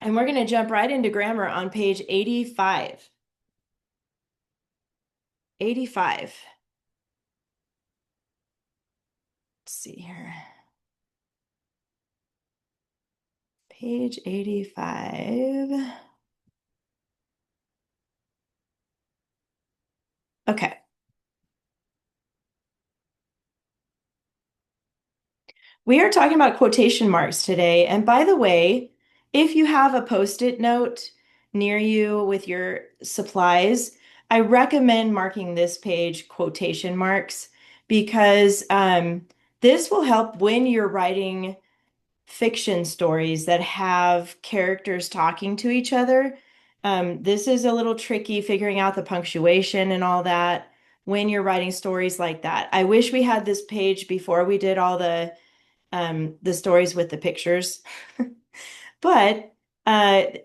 And we're going to jump right into grammar on page 85. 85. Let's see here. Page 85. Okay. We are talking about quotation marks today. And by the way, if you have a Post-it note near you with your supplies, I recommend marking this page quotation marks because this will help when you're writing fiction stories that have characters talking to each other. This is a little tricky figuring out the punctuation and all that when you're writing stories like that. I wish we had this page before we did all the stories with the pictures. But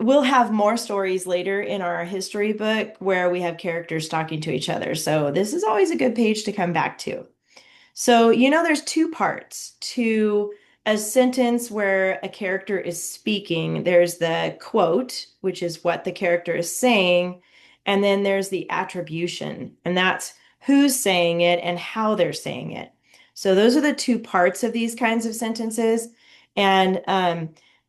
we'll have more stories later in our history book where we have characters talking to each other. So this is always a good page to come back to. So, there's two parts to a sentence where a character is speaking. There's the quote, which is what the character is saying, and then there's the attribution, and that's who's saying it and how they're saying it. So those are the two parts of these kinds of sentences. And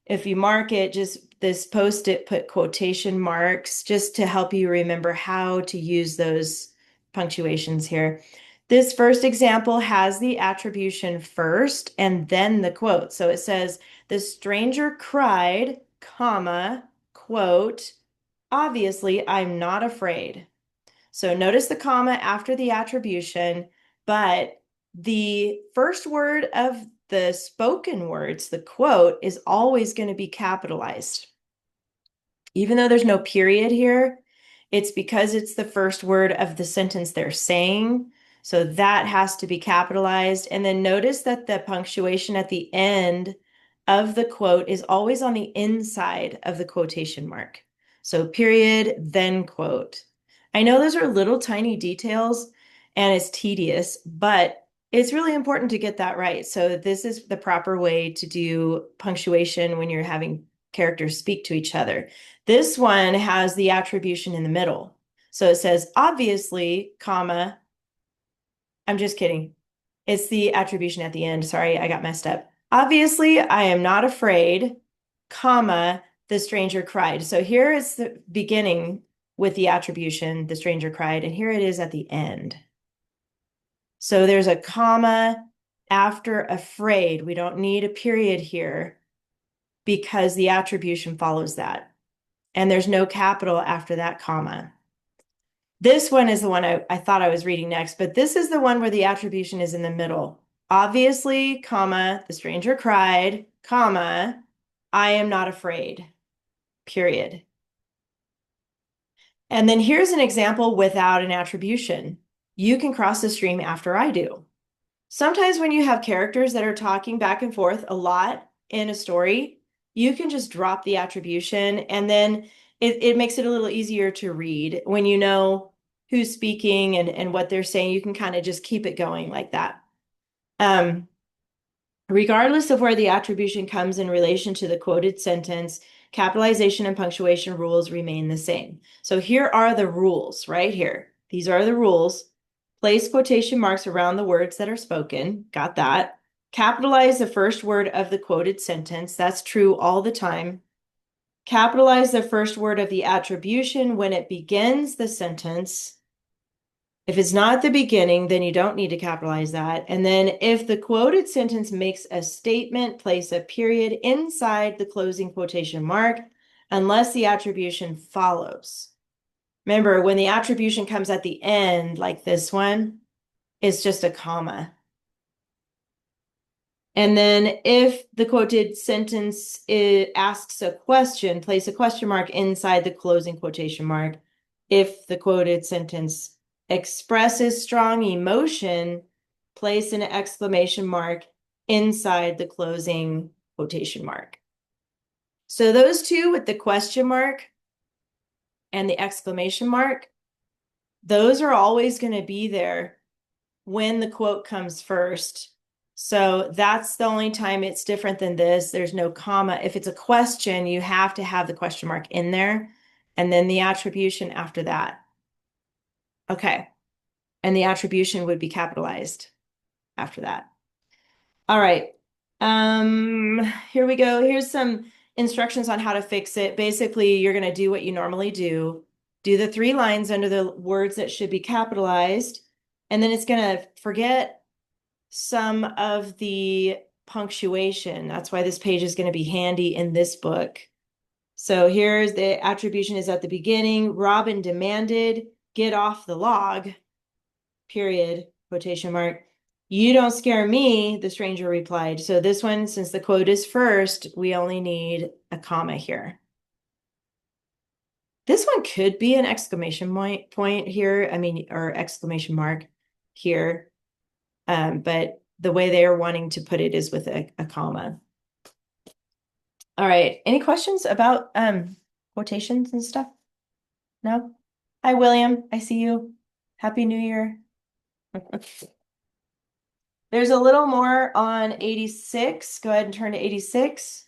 if you mark it, just this Post-it, put quotation marks just to help you remember how to use those punctuations here. This first example has the attribution first and then the quote. So it says, the stranger cried, comma, quote, obviously, I'm not afraid. So notice the comma after the attribution, but the first word of the spoken words, the quote, is always going to be capitalized. Even though there's no period here, it's because it's the first word of the sentence they're saying. So that has to be capitalized. And then notice that the punctuation at the end of the quote is always on the inside of the quotation mark. So period, then quote. I know those are little tiny details and it's tedious, but it's really important to get that right. So this is the proper way to do punctuation when you're having characters speak to each other. This one has the attribution in the middle. So it says, obviously, comma, I'm just kidding. It's the attribution at the end. Sorry, I got messed up. Obviously, I am not afraid, comma, the stranger cried. So here is the beginning with the attribution, the stranger cried, and here it is at the end. So there's a comma after afraid. We don't need a period here because the attribution follows that. And there's no capital after that comma. This one is the one I thought I was reading next, but this is the one where the attribution is in the middle. Obviously, comma, the stranger cried, comma, I am not afraid, period. And then here's an example without an attribution. You can cross the stream after I do. Sometimes when you have characters that are talking back and forth a lot in a story, you can just drop the attribution and then it makes it a little easier to read. When you know who's speaking and what they're saying, you can kind of just keep it going like that. Regardless of where the attribution comes in relation to the quoted sentence, capitalization and punctuation rules remain the same. So here are the rules right here. These are the rules. Place quotation marks around the words that are spoken. Got that. Capitalize the first word of the quoted sentence. That's true all the time. Capitalize the first word of the attribution when it begins the sentence. If it's not at the beginning, then you don't need to capitalize that. And then if the quoted sentence makes a statement, place a period inside the closing quotation mark unless the attribution follows. Remember, when the attribution comes at the end, like this one, it's just a comma. And then if the quoted sentence asks a question, place a question mark inside the closing quotation mark. If the quoted sentence expresses strong emotion, place an exclamation mark inside the closing quotation mark. So those two with the question mark and the exclamation mark, those are always going to be there when the quote comes first So that's the only time it's different than this. There's no comma. If it's a question, you have to have the question mark in there and then the attribution after that. Okay. And the attribution would be capitalized after that. All right. Here we go. Here's some instructions on how to fix it. Basically, you're going to do what you normally do. Do the 3 lines under the words that should be capitalized, and then it's going to forget some of the punctuation. That's why this page is going to be handy in this book. So here's the attribution is at the beginning. Robin demanded, get off the log, period, quotation mark. You don't scare me, the stranger replied. So this one, since the quote is first, we only need a comma here. This one could be an exclamation point here. I mean, or exclamation mark here. But the way they are wanting to put it is with a comma. All right. Any questions about quotations and stuff? No? Hi, William. I see you. Happy New Year. There's a little more on 86. Go ahead and turn to 86.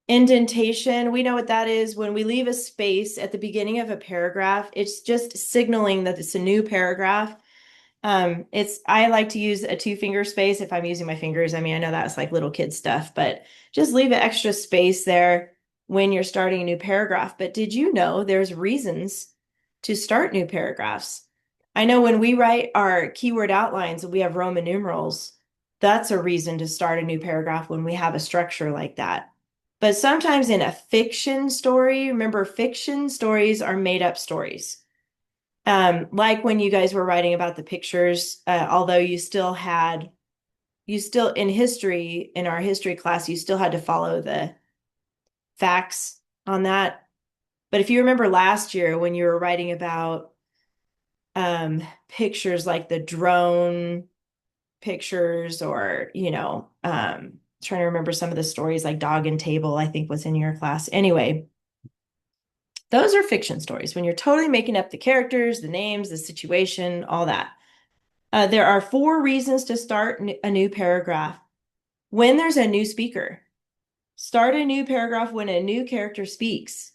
Indentation, we know what that is. When we leave a space at the beginning of a paragraph, it's just signaling that it's a new paragraph. I like to use a 2-finger space if I'm using my fingers. I mean, I know that's like little kid stuff, but just leave an extra space there when you're starting a new paragraph. But did you know there's reasons to start new paragraphs? I know when we write our keyword outlines, we have Roman numerals. That's a reason to start a new paragraph when we have a structure like that. But sometimes in a fiction story, remember, fiction stories are made up stories. Like when you guys were writing about the pictures, although you still in history, in our history class, you still had to follow the facts on that. But if you remember last year when you were writing about pictures like the drone pictures, or, trying to remember some of the stories like Dog and Table, I think was in your class. Anyway, those are fiction stories when you're totally making up the characters, the names, the situation, all that. There are 4 reasons to start a new paragraph. When there's a new speaker, start a new paragraph when a new character speaks.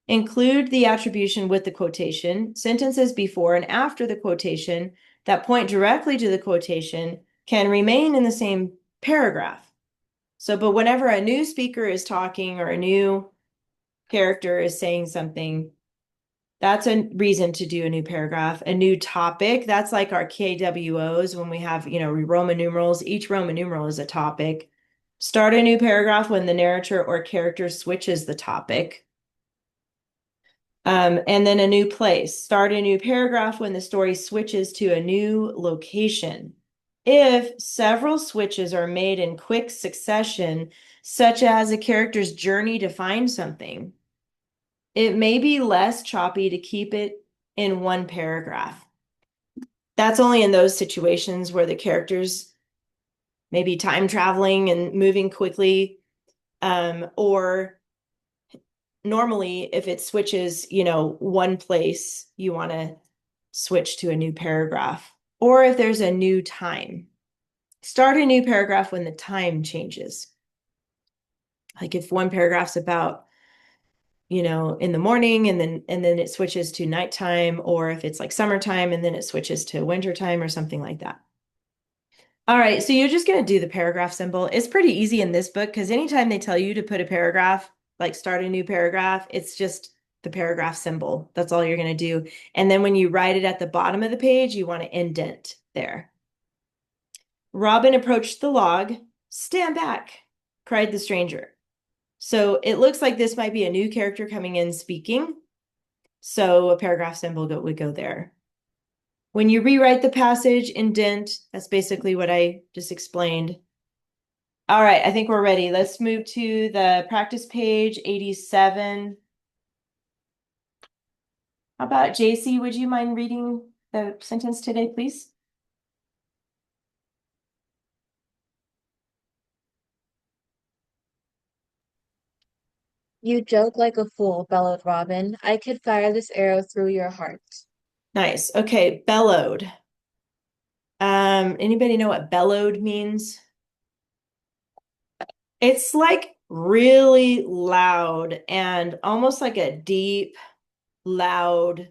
Include the attribution with the quotation. Sentences before and after the quotation that point directly to the quotation can remain in the same paragraph. So, but whenever a new speaker is talking or a new character is saying something, that's a reason to do a new paragraph. A new topic, that's like our KWOs when we have, Roman numerals. Each Roman numeral is a topic. Start a new paragraph when the narrator or character switches the topic. And then a new place. Start a new paragraph when the story switches to a new location. If several switches are made in quick succession, such as a character's journey to find something, it may be less choppy to keep it in one paragraph. That's only in those situations where the characters may be time traveling and moving quickly, or normally if it switches, one place, you want to switch to a new paragraph, or if there's a new time. Start a new paragraph when the time changes. Like if one paragraph's about, in the morning and then it switches to nighttime, or if it's like summertime and then it switches to wintertime or something like that. All right, so you're just going to do the paragraph symbol. It's pretty easy in this book because anytime they tell you to put a paragraph, like start a new paragraph, it's just the paragraph symbol. That's all you're going to do. And then when you write it at the bottom of the page, you want to indent there. Robin approached the log. Stand back, cried the stranger. So it looks like this might be a new character coming in speaking. So a paragraph symbol would go there. When you rewrite the passage, indent, that's basically what I just explained. All right, I think we're ready. Let's move to the practice page 87. How about JC, would you mind reading the sentence today, please? You joke like a fool, bellowed Robin. I could fire this arrow through your heart. Nice. Okay, bellowed. Anybody know what bellowed means? It's like really loud and almost like a deep, loud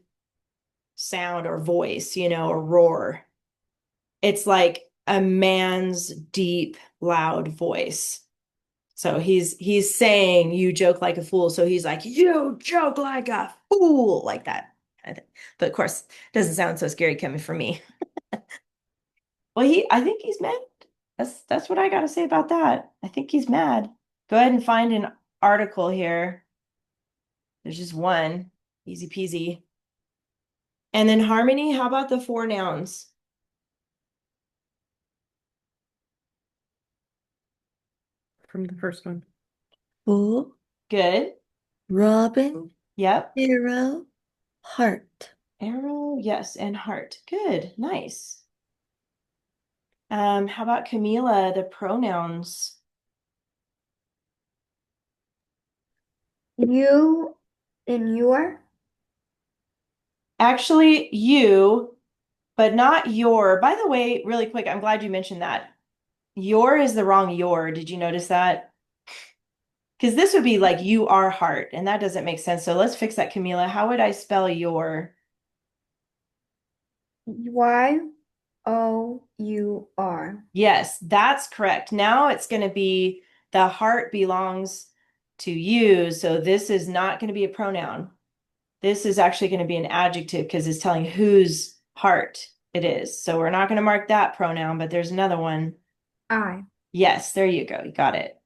sound or voice, a roar. It's like a man's deep, loud voice. So he's saying you joke like a fool. So he's like, you joke like a fool, like that. But of course, it doesn't sound so scary coming from me. Well, I think he's mad. That's what I gotta say about that. I think he's mad. Go ahead and find an article here. There's just one. Easy peasy. And then Harmony, how about the four nouns? From the first one. Fool, Good. Robin, Yep. Hero, Heart. Arrow, yes, and heart. Good. Nice. How about Camila, the pronouns? You and your. Actually, you, but not your. By the way, really quick, I'm glad you mentioned that. Your is the wrong your. Did you notice that? Because this would be like you are heart, and that doesn't make sense. So let's fix that, Camila. How would I spell your? YOUR. Yes, that's correct. Now it's going to be the heart belongs to you. So this is not going to be a pronoun. This is actually going to be an adjective because it's telling whose heart it is. So we're not going to mark that pronoun, but there's another one. I. Yes, there you go. You got it.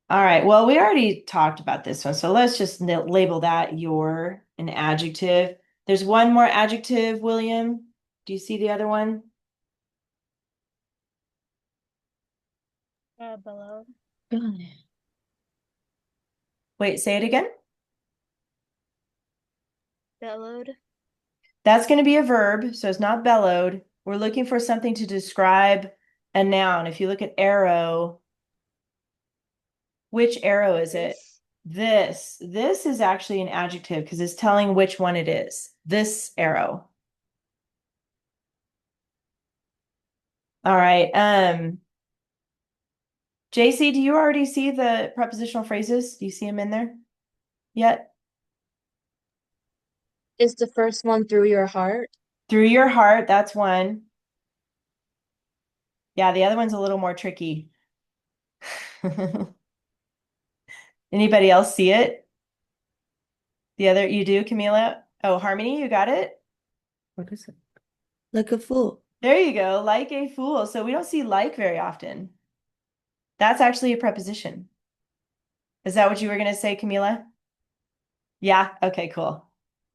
All right. Well, we already talked about this one. So let's just label that your an adjective. There's one more adjective, William. Do you see the other one? Below. Wait, say it again. Bellowed. That's going to be a verb, so it's not bellowed. We're looking for something to describe a noun. If you look at arrow, which arrow is it? This. This is actually an adjective because it's telling which one it is. This arrow. All right. JC, do you already see the prepositional phrases? Do you see them in there yet? Is the first one through your heart? Through your heart, that's one. Yeah, the other one's a little more tricky. Anybody else see it? The other, you do, Camila? Oh, Harmony, you got it? What is it? Like a fool. There you go, like a fool. So we don't see like very often. That's actually a preposition. Is that what you were going to say, Camila? Yeah, okay, cool.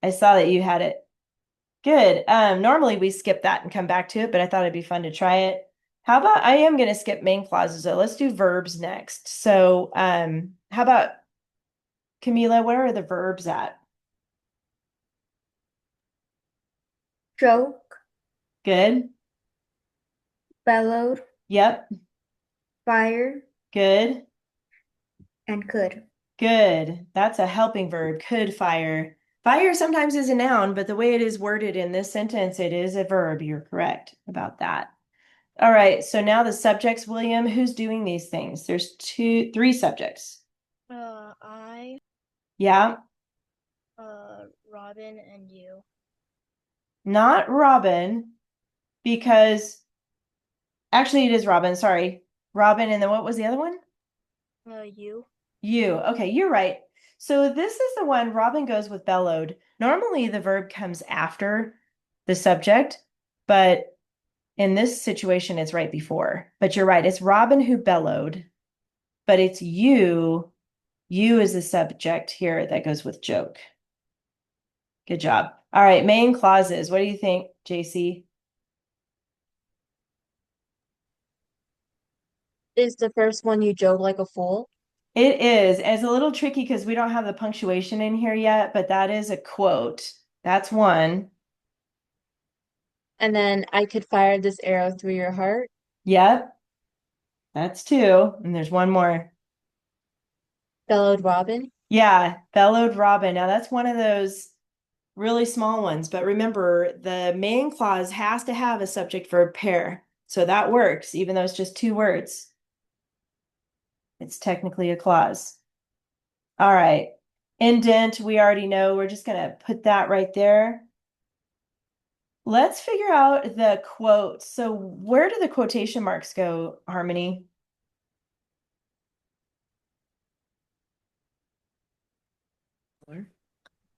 I saw that you had it. Good. Normally we skip that and come back to it, but I thought it'd be fun to try it. How about I am going to skip main clauses, so let's do verbs next. So, how about Camila, where are the verbs at? Joke. Good. Bellowed. Yep. Fire. Good. And could. Good. That's a helping verb. Could fire. Fire sometimes is a noun, but the way it is worded in this sentence, it is a verb. You're correct about that. All right. So now the subjects, William, who's doing these things? There's three subjects. I, Yeah. Robin, and you. Not Robin, because actually it is Robin. Sorry. Robin. And then what was the other one? You. You. Okay, you're right. So this is the one Robin goes with bellowed. Normally the verb comes after the subject, but in this situation it's right before. But you're right. It's Robin who bellowed, but it's you. You is the subject here that goes with joke. Good job. All right, main clauses. What do you think, JC? Is the first one you joke like a fool? It is. It's a little tricky because we don't have the punctuation in here yet, but that is a quote. That's one. And then I could fire this arrow through your heart. Yep. That's two. And there's one more. Bellowed Robin. Yeah, bellowed Robin. Now that's one of those really small ones, but remember the main clause has to have a subject verb pair. So that works, even though it's just two words. It's technically a clause. All right. Indent, we already know. We're just going to put that right there. Let's figure out the quote. So where do the quotation marks go, Harmony?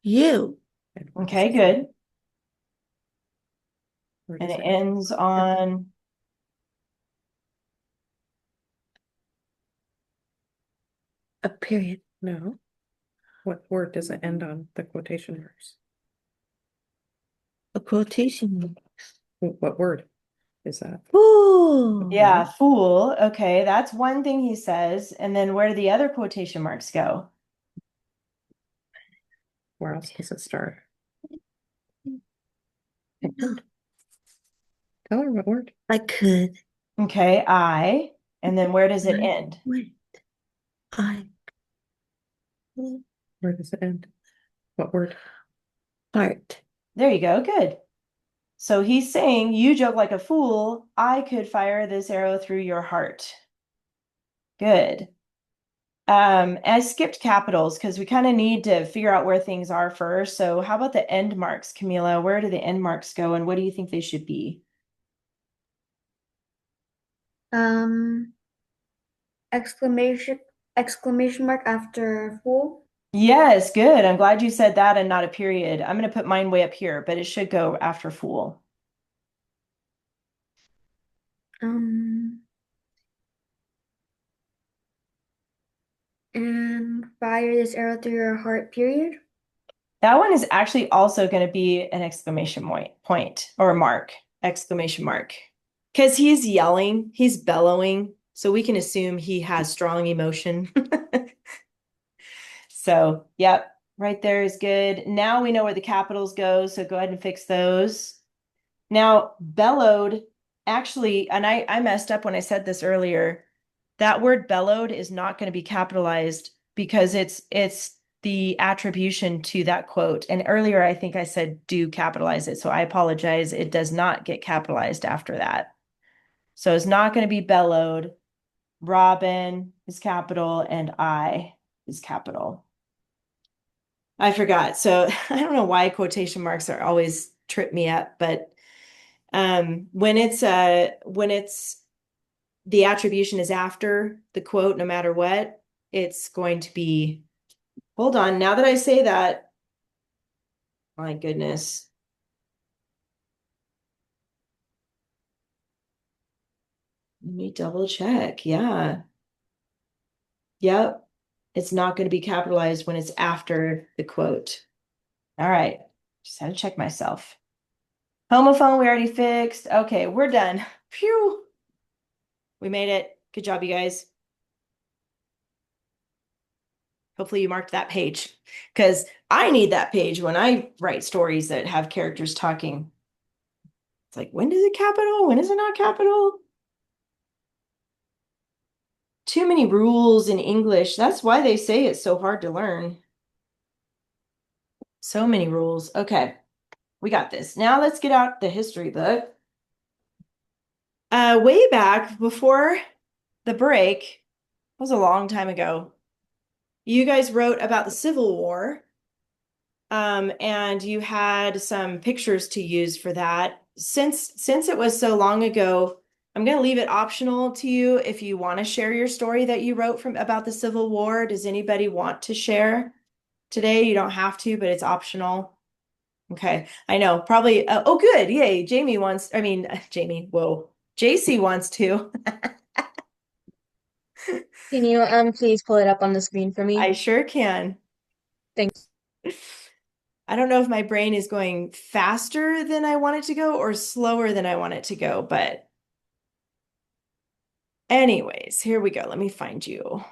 You. And where does Okay, it- good. where And does it ends on A period. No. What word does it end on, the quotation marks? A quotation mark. What word is that? Fool. yeah, fool. Okay, that's one thing he says. And then where do the other quotation marks go? Where else does it start? Tell her what word. I could. Okay, I. And then where does it end? Wait. I Where does it end? What word? heart. There you go. Good. So he's saying, you joke like a fool. I could fire this arrow through your heart. Good. I skipped capitals because we kind of need to figure out where things are first. So how about the end marks, Camila? Where do the end marks go and what do you think they should be? Exclamation mark after fool. Yes, good. I'm glad you said that and not a period. I'm going to put mine way up here, but it should go after fool. And fire this arrow through your heart, period. That one is actually also going to be an exclamation point or a mark, exclamation mark. Because he's yelling, he's bellowing, so we can assume he has strong emotion. So, yep, right there is good. Now we know where the capitals go, so go ahead and fix those. Now, bellowed, actually, and I messed up when I said this earlier. That word bellowed is not going to be capitalized because it's the attribution to that quote. And earlier, I think I said do capitalize it. So I apologize. It does not get capitalized after that. So it's not going to be bellowed. Robin is capital and I is capital. I forgot. So I don't know why quotation marks are always trip me up, but when it's the attribution is after the quote, no matter what, it's going to be, hold on, now that I say that, my goodness. Let me double check. Yeah. Yep. It's not going to be capitalized when it's after the quote. All right. Just had to check myself. Homophone, we already fixed. Okay, we're done. Phew. We made it. Good job, you guys. Hopefully you marked that page because I need that page when I write stories that have characters talking. It's like, when is it capital? When is it not capital? Too many rules in English. That's why they say it's so hard to learn. So many rules. Okay, we got this. Now let's get out the history book. Way back before the break, was a long time ago. You guys wrote about the Civil War. And you had some pictures to use for that. Since it was so long ago, I'm going to leave it optional to you if you want to share your story that you wrote about the Civil War. Does anybody want to share today? You don't have to, but it's optional. Okay, I know, probably. Oh, good. Yay. Jamie wants, I mean, Jamie, whoa. JC wants to. Can you please pull it up on the screen for me? I sure can. Thanks. I don't know if my brain is going faster than I want it to go or slower than I want it to go, but anyways, here we go. Let me find you.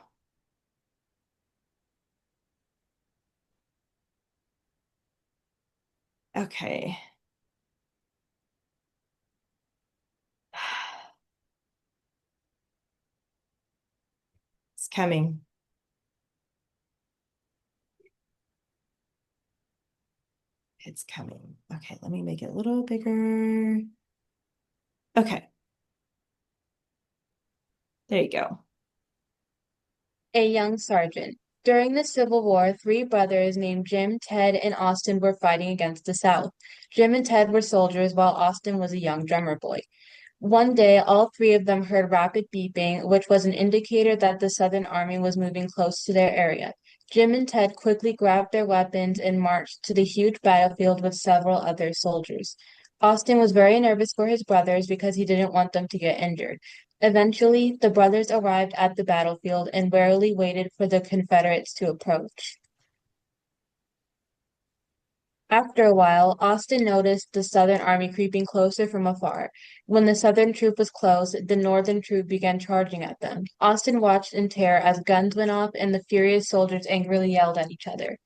Okay. It's coming. It's coming. Okay, let me make it a little bigger. Okay. There you go. a young sergeant. During the Civil War, three brothers named Jim, Ted, and Austin were fighting against the South. Jim and Ted were soldiers, while Austin was a young drummer boy. One day, all three of them heard rapid beeping, which was an indicator that the Southern Army was moving close to their area. Jim and Ted quickly grabbed their weapons and marched to the huge battlefield with several other soldiers. Austin was very nervous for his brothers because he didn't want them to get injured. Eventually, the brothers arrived at the battlefield and warily waited for the Confederates to approach. After a while, Austin noticed the Southern army creeping closer from afar. When the Southern troop was close, the Northern troop began charging at them. Austin watched in terror as guns went off and the furious soldiers angrily yelled at each other.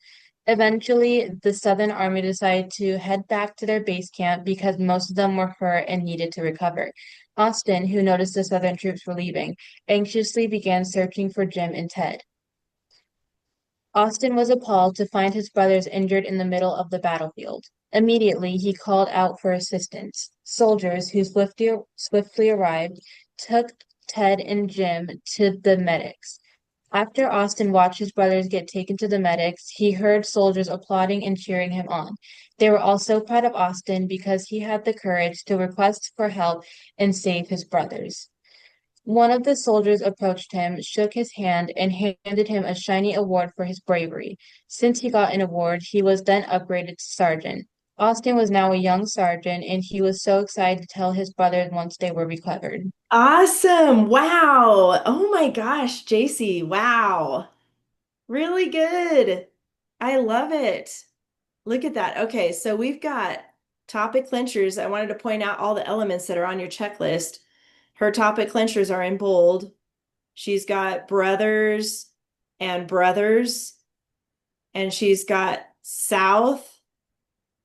Eventually, the Southern army decided to head back to their base camp because most of them were hurt and needed to recover. Austin, who noticed the Southern troops were leaving, anxiously began searching for Jim and Ted. Austin was appalled to find his brothers injured in the middle of the battlefield. Immediately, he called out for assistance. Soldiers who swiftly arrived took Ted and Jim to the medics. After Austin watched his brothers get taken to the medics, he heard soldiers applauding and cheering him on. They were all so proud of Austin because he had the courage to request for help and save his brothers. One of the soldiers approached him, shook his hand, and handed him a shiny award for his bravery. Since he got an award, he was then upgraded to sergeant. Austin was now a young sergeant, and he was so excited to tell his brothers once they were recovered. Awesome. Wow. Oh my gosh, JC. Wow. Really good. I love it. Look at that. Okay, so we've got topic clinchers. I wanted to point out all the elements that are on your checklist. Her topic clinchers are in bold. She's got brothers and brothers, and she's got South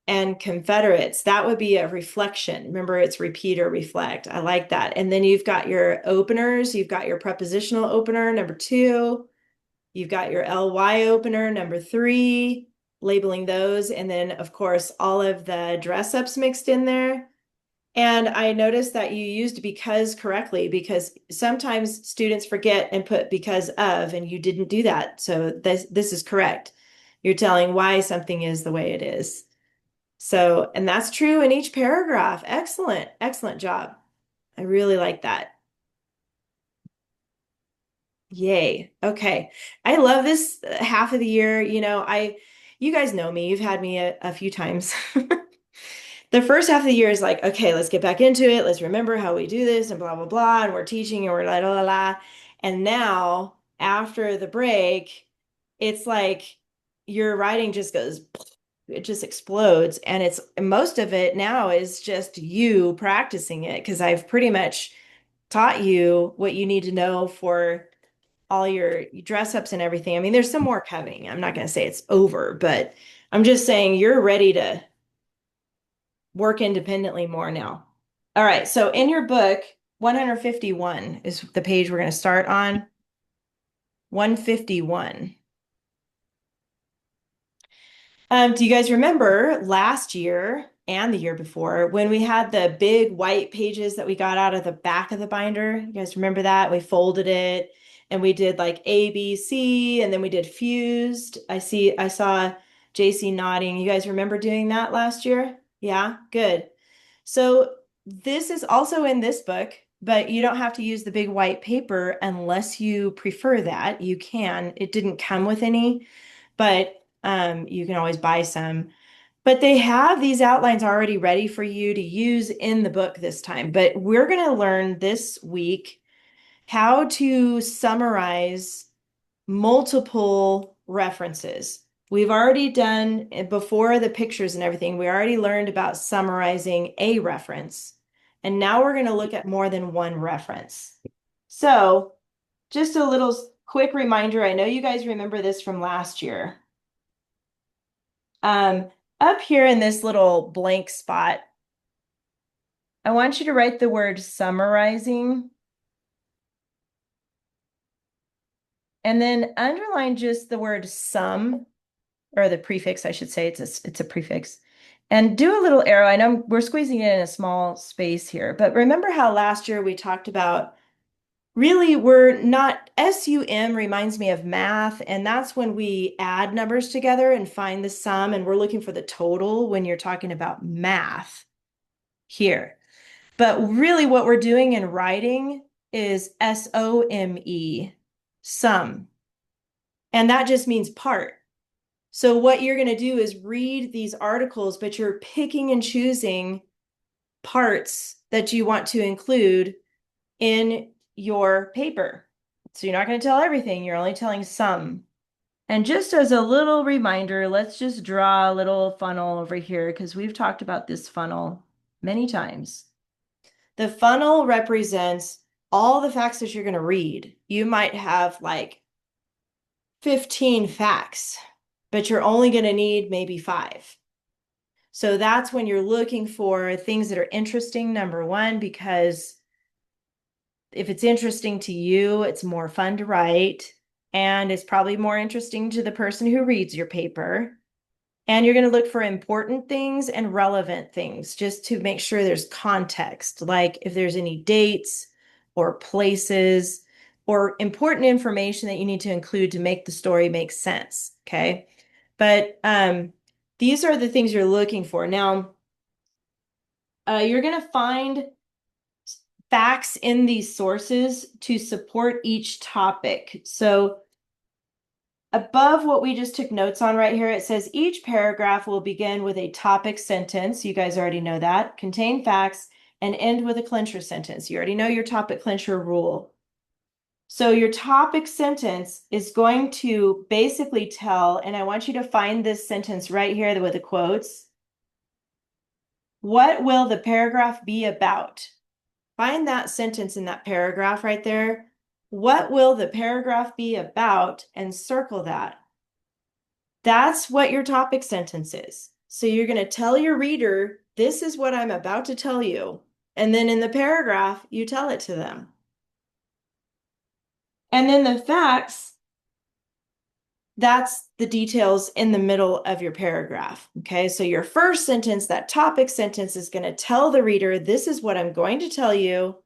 and Confederates. That would be a reflection. Remember, it's repeat or reflect. I like that. And then you've got your openers. You've got your prepositional opener, number 2. You've got your ly opener, number 3, labeling those. And then, of course, all of the dress ups mixed in there. And I noticed that you used because correctly, because sometimes students forget and put because of, and you didn't do that. So this is correct. You're telling why something is the way it is. So, and that's true in each paragraph. Excellent, excellent job. I really like that. Yay. Okay. I love this half of the year. You guys know me. You've had me a few times. The first half of the year is like, okay, let's get back into it. Let's remember how we do this and blah, blah, blah. And we're teaching and we're la, la, la, la. And now after the break, it's like your writing just goes, it just explodes. And it's most of it now is just you practicing it because I've pretty much taught you what you need to know for all your dress ups and everything. I mean, there's some more coming. I'm not going to say it's over, but I'm just saying you're ready to work independently more now. All right. So in your book, 151 is the page we're going to start on. 151. Do you guys remember last year and the year before when we had the big white pages that we got out of the back of the binder? You guys remember that? We folded it and we did like A, B, C, and then we did fused. I saw JC nodding. You guys remember doing that last year? Yeah, good. So this is also in this book, but you don't have to use the big white paper unless you prefer that. You can. It didn't come with any, but you can always buy some. But they have these outlines already ready for you to use in the book this time. But we're going to learn this week how to summarize multiple references. We've already done, before the pictures and everything, we already learned about summarizing a reference. And now we're going to look at more than one reference. So just a little quick reminder. I know you guys remember this from last year. Up here in this little blank spot, I want you to write the word summarizing. And then underline just the word sum, or the prefix, I should say. It's a prefix. And do a little arrow. I know we're squeezing it in a small space here, but remember how last year we talked about really we're not, SUM reminds me of math, and that's when we add numbers together and find the sum, and we're looking for the total when you're talking about math here. But really what we're doing in writing is SOME, sum. And that just means part. So what you're going to do is read these articles, but you're picking and choosing parts that you want to include in your paper. So you're not going to tell everything, you're only telling some. And just as a little reminder, let's just draw a little funnel over here because we've talked about this funnel many times. The funnel represents all the facts that you're going to read. You might have like 15 facts, but you're only going to need maybe 5. So that's when you're looking for things that are interesting, number one, because if it's interesting to you, it's more fun to write, and it's probably more interesting to the person who reads your paper. And you're going to look for important things and relevant things just to make sure there's context, like if there's any dates or places or important information that you need to include to make the story make sense. Okay. But these are the things you're looking for. Now, you're going to find facts in these sources to support each topic. So above what we just took notes on right here, it says each paragraph will begin with a topic sentence. You guys already know that. Contain facts and end with a clincher sentence. You already know your topic clincher rule. So your topic sentence is going to basically tell, and I want you to find this sentence right here with the quotes. What will the paragraph be about? Find that sentence in that paragraph right there. What will the paragraph be about? And circle that. That's what your topic sentence is. So you're going to tell your reader, this is what I'm about to tell you. And then in the paragraph, you tell it to them. And then the facts, that's the details in the middle of your paragraph. Okay, so your first sentence, that topic sentence, is going to tell the reader, this is what I'm going to tell you.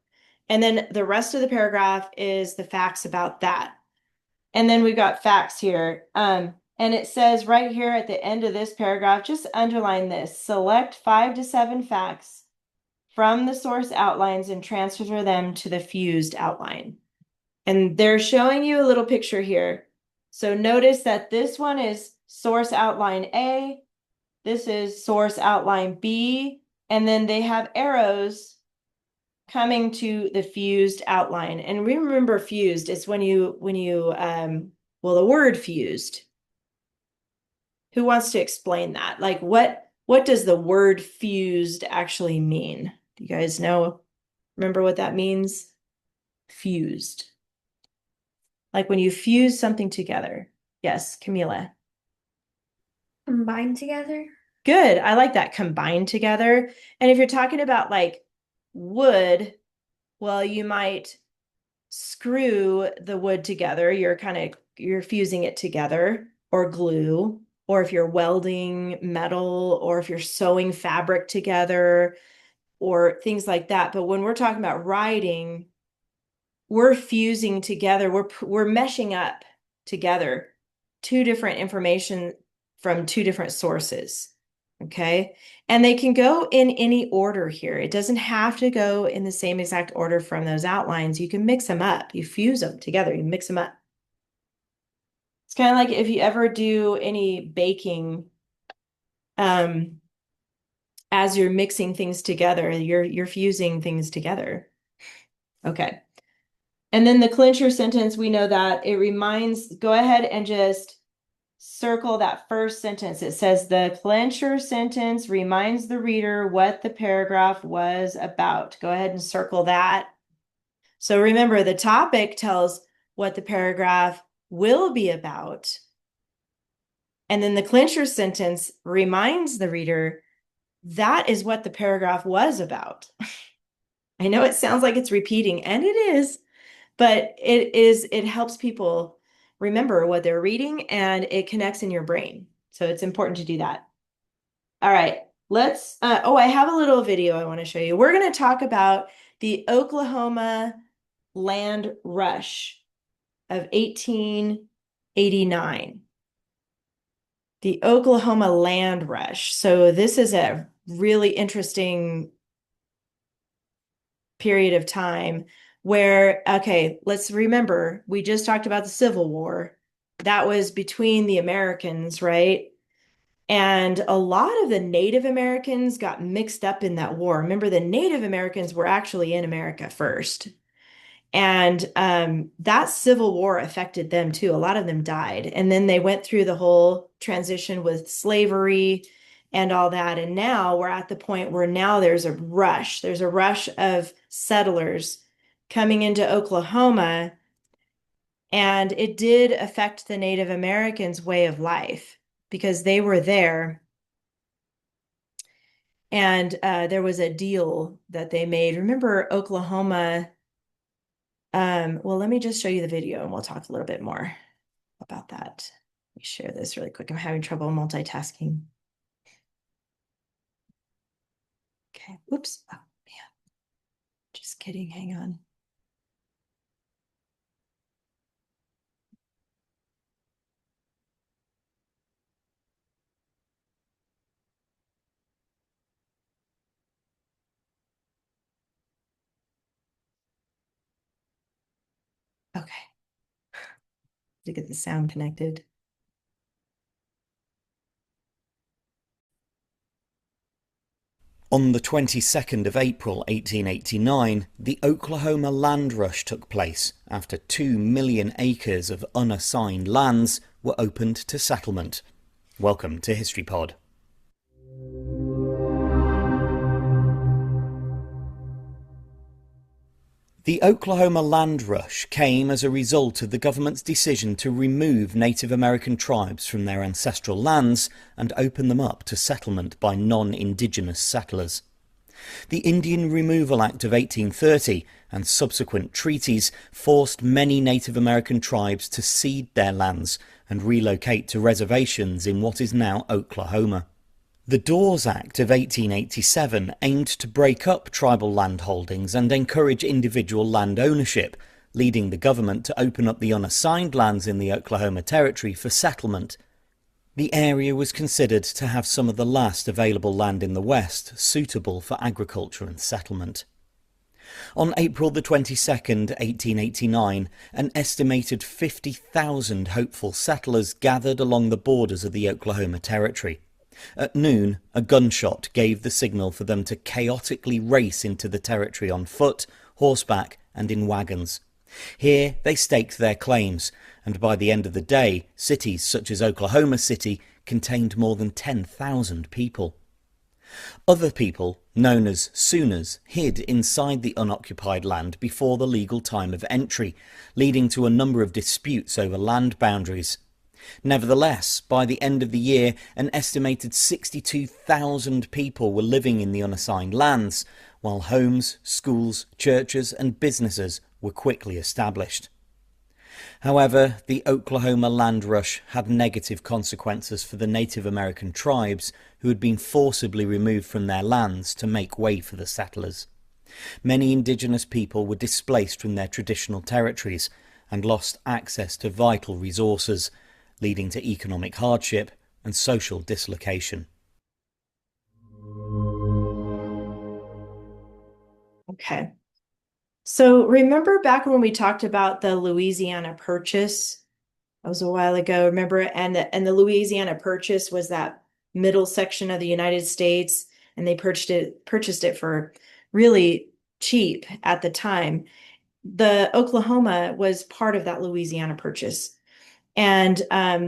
And then the rest of the paragraph is the facts about that. And then we've got facts here. And it says right here at the end of this paragraph, just underline this, select 5 to 7 facts from the source outlines and transfer them to the fused outline. And they're showing you a little picture here. So notice that this one is source outline A, this is source outline B, and then they have arrows coming to the fused outline. And remember fused, it's when you well, the word fused. Who wants to explain that? Like what does the word fused actually mean? Do you guys know? Remember what that means? Fused. Like when you fuse something together. Yes, Camila. Combined together? Good. I like that. Combined together. And if you're talking about like wood, well, you might screw the wood together. You're fusing it together, or glue, or if you're welding metal, or if you're sewing fabric together, or things like that. But when we're talking about writing, we're fusing together. We're meshing up together 2 different information from 2 different sources. Okay. And they can go in any order here. It doesn't have to go in the same exact order from those outlines. You can mix them up. You fuse them together. You mix them up. It's kind of like if you ever do any baking, as you're mixing things together, you're fusing things together. Okay. And then the clincher sentence, we know that it reminds, go ahead and just circle that first sentence. It says the clincher sentence reminds the reader what the paragraph was about. Go ahead and circle that. So remember, the topic tells what the paragraph will be about. And then the clincher sentence reminds the reader that is what the paragraph was about. I know it sounds like it's repeating, and it is, but it helps people remember what they're reading, and it connects in your brain. So it's important to do that. All right, let's, I have a little video I want to show you. We're going to talk about the Oklahoma land rush of 1889. The Oklahoma land rush. So this is a really interesting period of time where, okay, let's remember, we just talked about the Civil War. That was between the Americans, right? And a lot of the Native Americans got mixed up in that war. Remember, the Native Americans were actually in America first. And that Civil War affected them too. A lot of them died. And then they went through the whole transition with slavery and all that. And now we're at the point where now there's a rush. There's a rush of settlers coming into Oklahoma. And it did affect the Native Americans' way of life because they were there. And there was a deal that they made. Remember, Oklahoma. Well, let me just show you the video and we'll talk a little bit more about that. Let me share this really quick. I'm having trouble multitasking. Okay, oops. Oh, man. Just kidding. Hang on. Okay. To get the sound connected. On the 22nd of April 1889, the Oklahoma land rush took place after 2 million acres of unassigned lands were opened to settlement. Welcome to History Pod. The Oklahoma land rush came as a result of the government's decision to remove Native American tribes from their ancestral lands and open them up to settlement by non-Indigenous settlers. The Indian Removal Act of 1830 and subsequent treaties forced many Native American tribes to cede their lands and relocate to reservations in what is now Oklahoma. The Dawes Act of 1887 aimed to break up tribal land holdings and encourage individual land ownership, leading the government to open up the unassigned lands in the Oklahoma Territory for settlement. The area was considered to have some of the last available land in the West suitable for agriculture and settlement. On April the 22nd, 1889, an estimated 50,000 hopeful settlers gathered along the borders of the Oklahoma Territory. At noon, a gunshot gave the signal for them to chaotically race into the territory on foot, horseback, and in wagons. Here they staked their claims, and by the end of the day, cities such as Oklahoma City contained more than 10,000 people. Other people, known as Sooners, hid inside the unoccupied land before the legal time of entry, leading to a number of disputes over land boundaries. Nevertheless, by the end of the year, an estimated 62,000 people were living in the unassigned lands, while homes, schools, churches and businesses were quickly established. However, the Oklahoma land rush had negative consequences for the Native American tribes who had been forcibly removed from their lands to make way for the settlers. Many indigenous people were displaced from their traditional territories and lost access to vital resources, leading to economic hardship and social dislocation. Okay. So remember back when we talked about the Louisiana Purchase? That was a while ago, remember? And the Louisiana Purchase was that middle section of the United States, and they purchased it for really cheap at the time. The Oklahoma was part of that Louisiana Purchase. And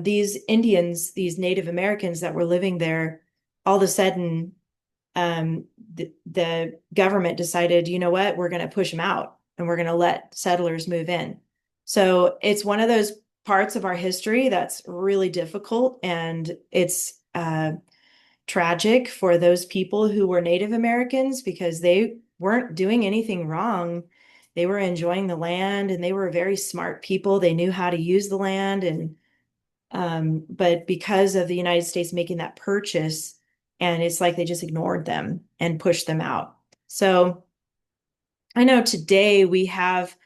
these Indians, these Native Americans that were living there, all of a sudden, the government decided, you know what, we're going to push them out and we're going to let settlers move in. So it's one of those parts of our history that's really difficult, and it's tragic for those people who were Native Americans because they weren't doing anything wrong. They were enjoying the land and they were very smart people. They knew how to use the land. And but because of the United States making that purchase, and it's like they just ignored them and pushed them out. So I know today we have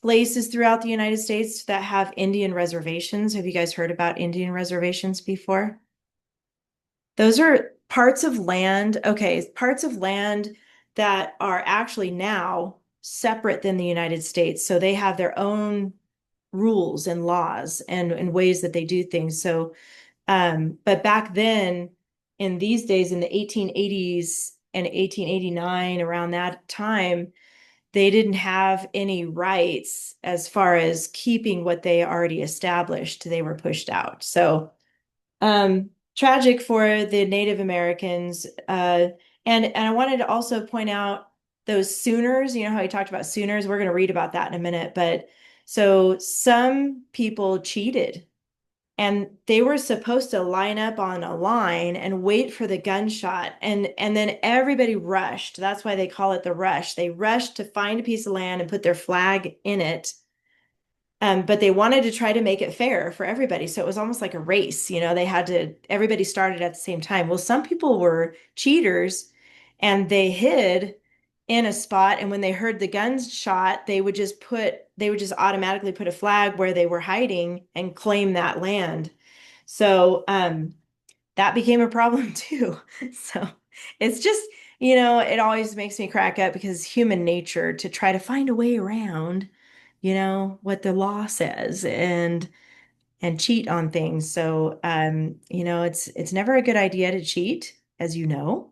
places throughout the United States that have Indian reservations. Have you guys heard about Indian reservations before? Those are parts of land, okay, parts of land that are actually now separate than the United States. So they have their own rules and laws and ways that they do things. So, but back then, in these days, in the 1880s and 1889, around that time, they didn't have any rights as far as keeping what they already established. They were pushed out. So, tragic for the Native Americans. And I wanted to also point out those Sooners. You know how he talked about Sooners? We're going to read about that in a minute. But so some people cheated and they were supposed to line up on a line and wait for the gunshot. And then everybody rushed. That's why they call it the rush. They rushed to find a piece of land and put their flag in it. But they wanted to try to make it fair for everybody. So it was almost like a race, you know, everybody started at the same time. Well, some people were cheaters and they hid in a spot. And when they heard the guns shot, they would just automatically put a flag where they were hiding and claim that land. So, that became a problem too. So it's just, you know, it always makes me crack up because human nature to try to find a way around, you know, what the law says and cheat on things. So you know, it's never a good idea to cheat, as you know,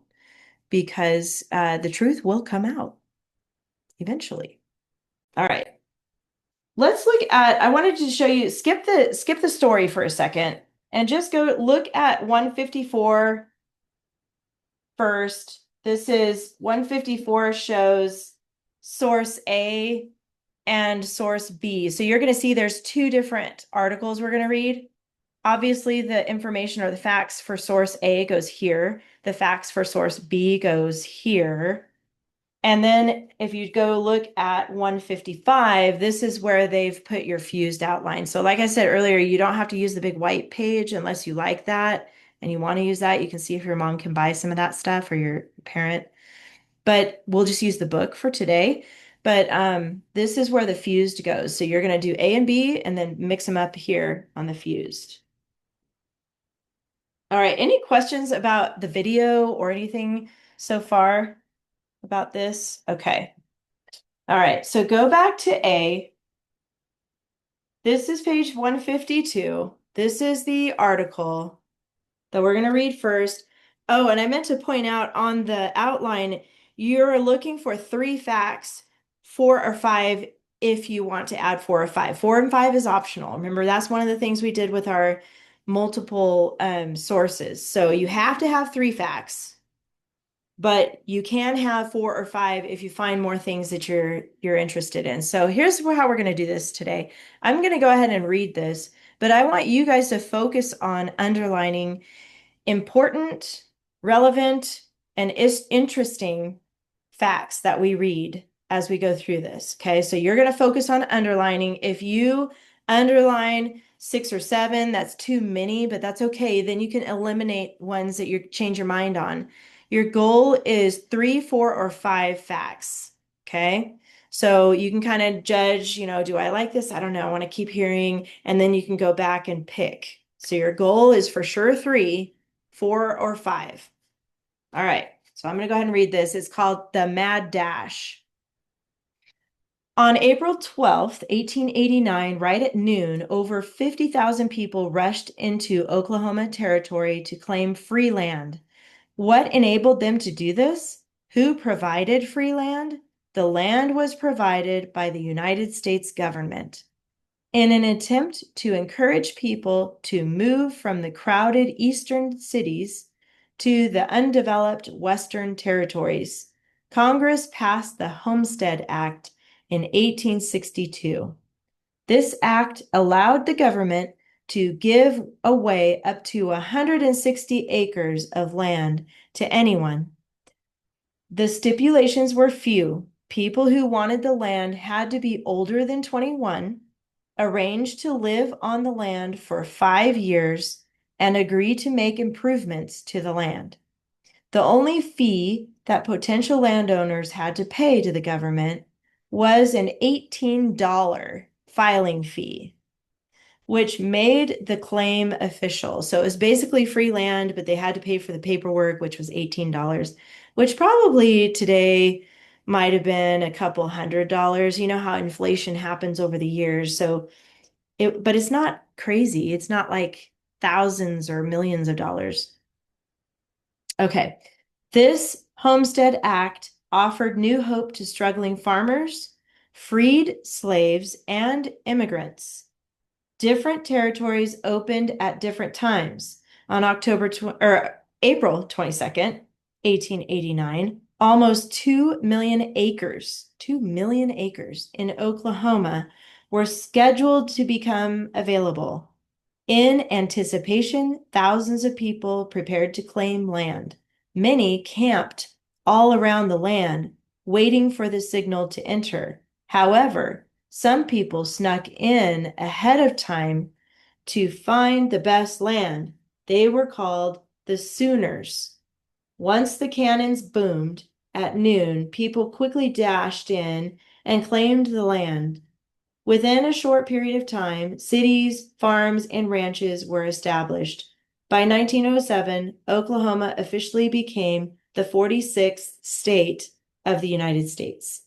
because the truth will come out eventually. All right. Let's look at, I wanted to show you, skip the story for a second and just go look at 154 first. This is 154 shows source A and source B. So you're going to see there's two different articles we're going to read. Obviously, the information or the facts for source A goes here. The facts for source B goes here. And then if you go look at 155, this is where they've put your fused outline. So like I said earlier, you don't have to use the big white page unless you like that and you want to use that. You can see if your mom can buy some of that stuff or your parent. But we'll just use the book for today. But this is where the fused goes. So you're going to do A and B and then mix them up here on the fused. All right, any questions about the video or anything so far about this? Okay. All right, so go back to A. This is page 152. This is the article that we're going to read first. Oh, and I meant to point out on the outline, you're looking for 3 facts, 4 or 5 if you want to add 4 or 5. 4 and 5 is optional. Remember, that's one of the things we did with our multiple sources. So you have to have 3 facts, but you can have 4 or 5 if you find more things that you're interested in. So here's how we're going to do this today. I'm going to go ahead and read this, but I want you guys to focus on underlining important, relevant, and interesting facts that we read as we go through this. Okay, so you're going to focus on underlining. If you underline 6 or 7, that's too many, but that's okay. Then you can eliminate ones that you change your mind on. Your goal is 3, 4, or 5 facts. Okay, so you can kind of judge, you know, do I like this? I don't know. I want to keep hearing, and then you can go back and pick. So your goal is for sure 3, 4, or 5. All right, so I'm going to go ahead and read this. It's called The Mad Dash. On April 12th, 1889, right at noon, over 50,000 people rushed into Oklahoma Territory to claim free land. What enabled them to do this? Who provided free land? The land was provided by the United States government. In an attempt to encourage people to move from the crowded eastern cities to the undeveloped western territories, Congress passed the Homestead Act in 1862. This act allowed the government to give away up to 160 acres of land to anyone. The stipulations were few. People who wanted the land had to be older than 21, arrange to live on the land for 5 years, and agree to make improvements to the land. The only fee that potential landowners had to pay to the government was an $18 filing fee, which made the claim official. So it was basically free land, but they had to pay for the paperwork, which was $18, which probably today might have been a couple $100. You know how inflation happens over the years. So but it's not crazy. It's not like thousands or millions of dollars. Okay. This Homestead Act offered new hope to struggling farmers, freed slaves, and immigrants. Different territories opened at different times. On April 22nd, 1889, almost 2 million acres, 2 million acres in Oklahoma were scheduled to become available. In anticipation, thousands of people prepared to claim land. Many camped all around the land, waiting for the signal to enter. However, some people snuck in ahead of time to find the best land. They were called the Sooners. Once the cannons boomed at noon, people quickly dashed in and claimed the land. Within a short period of time, cities, farms, and ranches were established. By 1907, Oklahoma officially became the 46th state of the United States.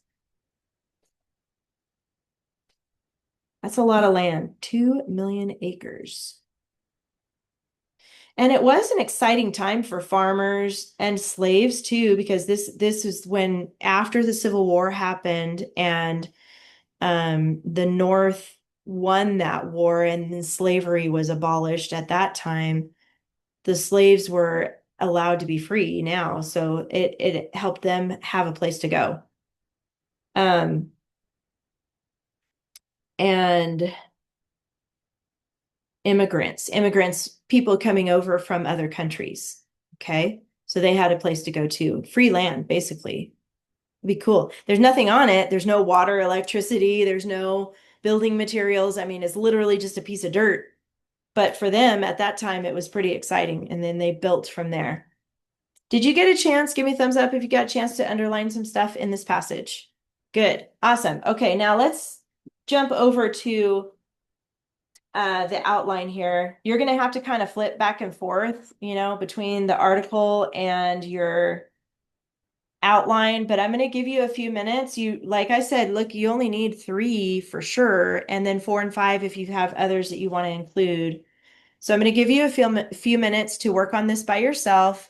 That's a lot of land, 2 million acres. And it was an exciting time for farmers and slaves too, because this is when after the Civil War happened and the North won that war and then slavery was abolished at that time. The slaves were allowed to be free now, so it helped them have a place to go. And immigrants, people coming over from other countries. Okay, so they had a place to go to, free land, basically. It'd be cool. There's nothing on it. There's no water, electricity. There's no building materials. I mean, it's literally just a piece of dirt. But for them at that time, it was pretty exciting. And then they built from there. Did you get a chance? Give me a thumbs up if you got a chance to underline some stuff in this passage. Good. Awesome. Okay, now let's jump over to the outline here. You're going to have to kind of flip back and forth, between the article and your outline, but I'm going to give you a few minutes. Like I said, look, you only need 3 for sure, and then 4 and 5 if you have others that you want to include. So I'm going to give you a few minutes to work on this by yourself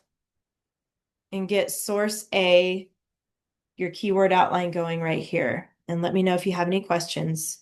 and get source A, your keyword outline going right here. And let me know if you have any questions.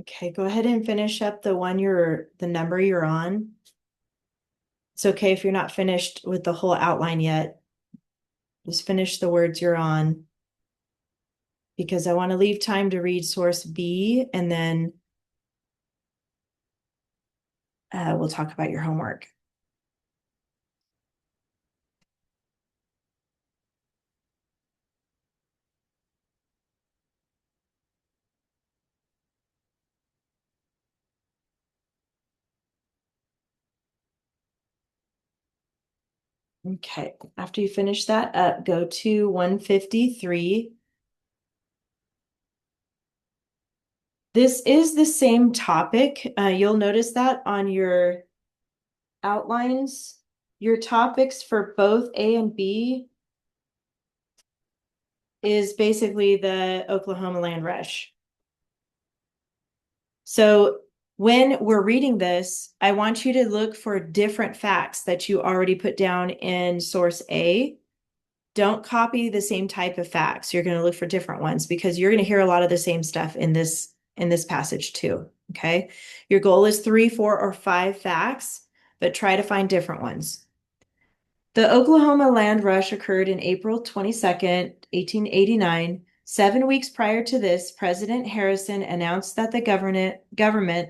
Okay, go ahead and finish up the number you're on. It's okay if you're not finished with the whole outline yet. Just finish the words you're on. Because I want to leave time to read source B, and then we'll talk about your homework. Okay, after you finish that up, go to 153. This is the same topic. You'll notice that on your outlines, your topics for both A and B is basically the Oklahoma land rush. So when we're reading this, I want you to look for different facts that you already put down in source A. Don't copy the same type of facts. You're going to look for different ones because you're going to hear a lot of the same stuff in this passage too. Okay. Your goal is 3, 4, or 5 facts, but try to find different ones. The Oklahoma land rush occurred in April 22nd, 1889. 7 weeks prior to this, President Harrison announced that the government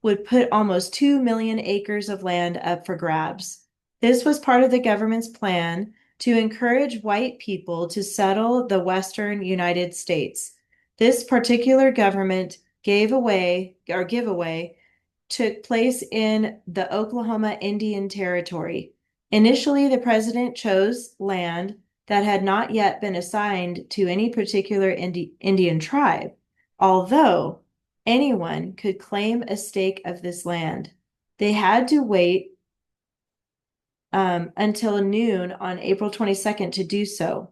would put almost 2 million acres of land up for grabs. This was part of the government's plan to encourage white people to settle the western United States. This particular government giveaway took place in the Oklahoma Indian Territory. Initially, the president chose land that had not yet been assigned to any particular Indian tribe, although anyone could claim a stake of this land. They had to wait until noon on April 22nd to do so.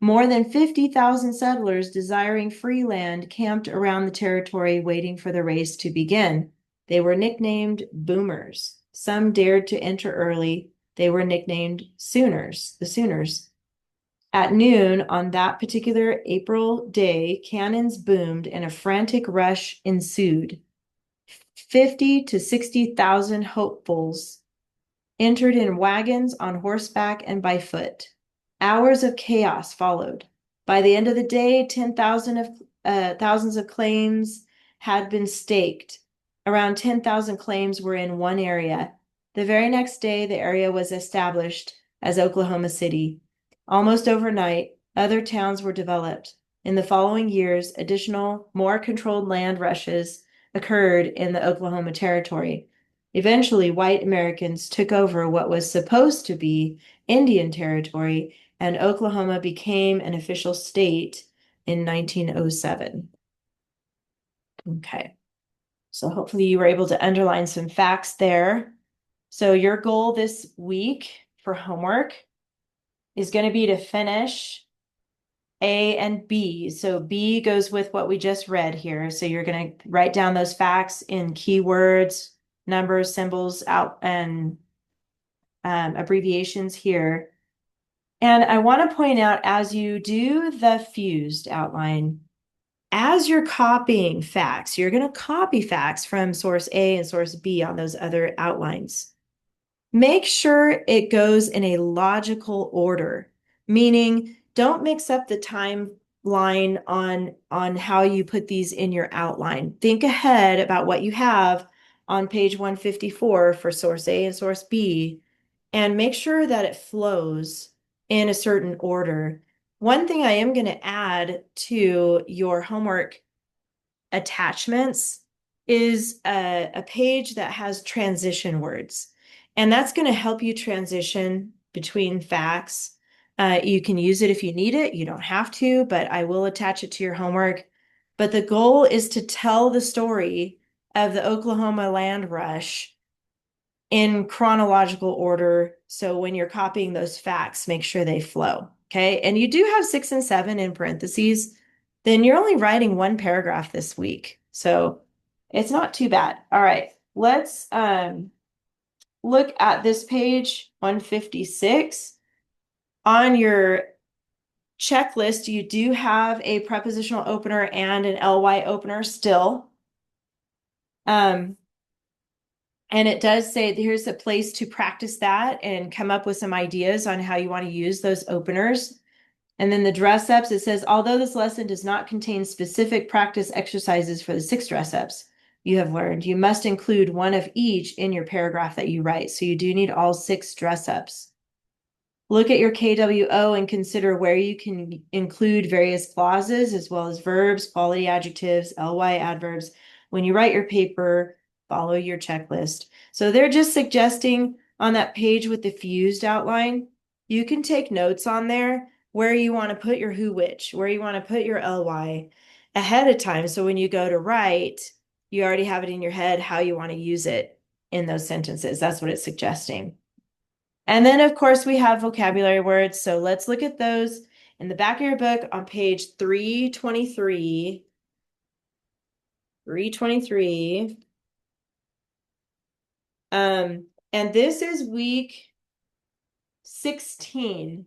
More than 50,000 settlers desiring free land camped around the territory waiting for the race to begin. They were nicknamed boomers. Some dared to enter early. They were nicknamed Sooners, the Sooners. At noon on that particular April day, cannons boomed and a frantic rush ensued. 50 to 60,000 hopefuls entered in wagons, on horseback, and by foot. Hours of chaos followed. By the end of the day, thousands of claims had been staked. Around 10,000 claims were in one area. The very next day, the area was established as Oklahoma City. Almost overnight, other towns were developed. In the following years, additional, more controlled land rushes occurred in the Oklahoma Territory. Eventually, white Americans took over what was supposed to be Indian Territory, and Oklahoma became an official state in 1907. Okay, so hopefully you were able to underline some facts there. So your goal this week for homework is going to be to finish A and B. So B goes with what we just read here. So you're going to write down those facts in keywords, numbers, symbols, out and abbreviations here. And I want to point out, as you do the fused outline, as you're copying facts, you're going to copy facts from source A and source B on those other outlines. Make sure it goes in a logical order, meaning don't mix up the timeline on how you put these in your outline. Think ahead about what you have on page 154 for source A and source B, and make sure that it flows in a certain order. One thing I am going to add to your homework attachments is a page that has transition words. And that's going to help you transition between facts. You can use it if you need it. You don't have to, but I will attach it to your homework. But the goal is to tell the story of the Oklahoma land rush in chronological order. So when you're copying those facts, make sure they flow. Okay. And you do have 6 and 7 in parentheses. Then you're only writing one paragraph this week. So it's not too bad. All right. Let's look at this page 156. On your checklist, you do have a prepositional opener and an ly opener still. And it does say here's a place to practice that and come up with some ideas on how you want to use those openers. And then the dress ups, it says, although this lesson does not contain specific practice exercises for the 6 dress ups you have learned, you must include one of each in your paragraph that you write. So you do need all 6 dress ups. Look at your KWO and consider where you can include various clauses as well as verbs, quality adjectives, ly adverbs. When you write your paper, follow your checklist. So they're just suggesting on that page with the fused outline, you can take notes on there where you want to put your who, which, where you want to put your ly ahead of time. So when you go to write, you already have it in your head how you want to use it in those sentences. That's what it's suggesting. And then, of course, we have vocabulary words. So let's look at those in the back of your book on page 323. 323. And this is week 16.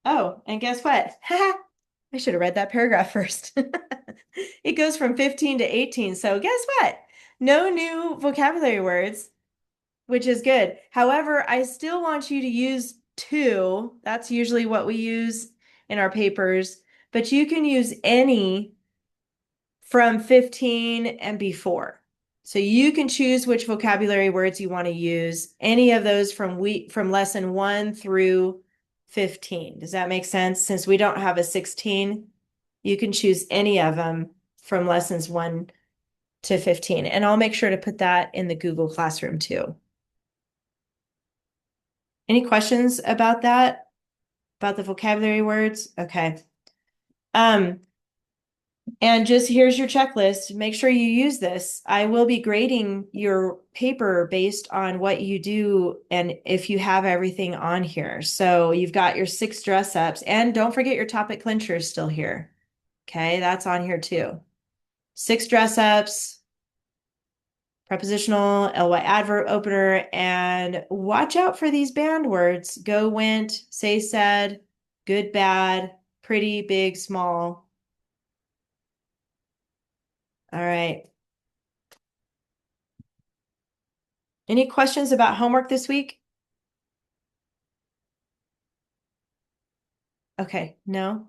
Oh, and guess what? I should have read that paragraph first. It goes from 15 to 18. So guess what? No new vocabulary words, which is good. However, I still want you to use 2. That's usually what we use in our papers, but you can use any from 15 and before. So you can choose which vocabulary words you want to use, any of those from lesson 1 through 15. Does that make sense? Since we don't have a 16, you can choose any of them from lessons 1 to 15. And I'll make sure to put that in the Google Classroom too. Any questions about that? About the vocabulary words? Okay. And just here's your checklist. Make sure you use this. I will be grading your paper based on what you do and if you have everything on here. So you've got your 6 dress ups, and don't forget your topic clincher is still here. Okay, that's on here too. 6 dress ups, prepositional, ly adverb opener, and watch out for these banned words. Go, went, say, said, good, bad, pretty, big, small. All right. Any questions about homework this week? Okay, no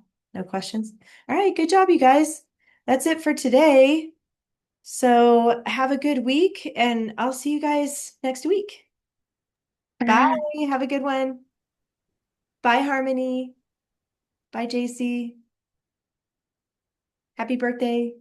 questions. All right, good job, you guys. That's it for today. So have a good week, and I'll see you guys next week. Bye. Have a good one. Bye, Harmony. Bye, JC. Happy birthday.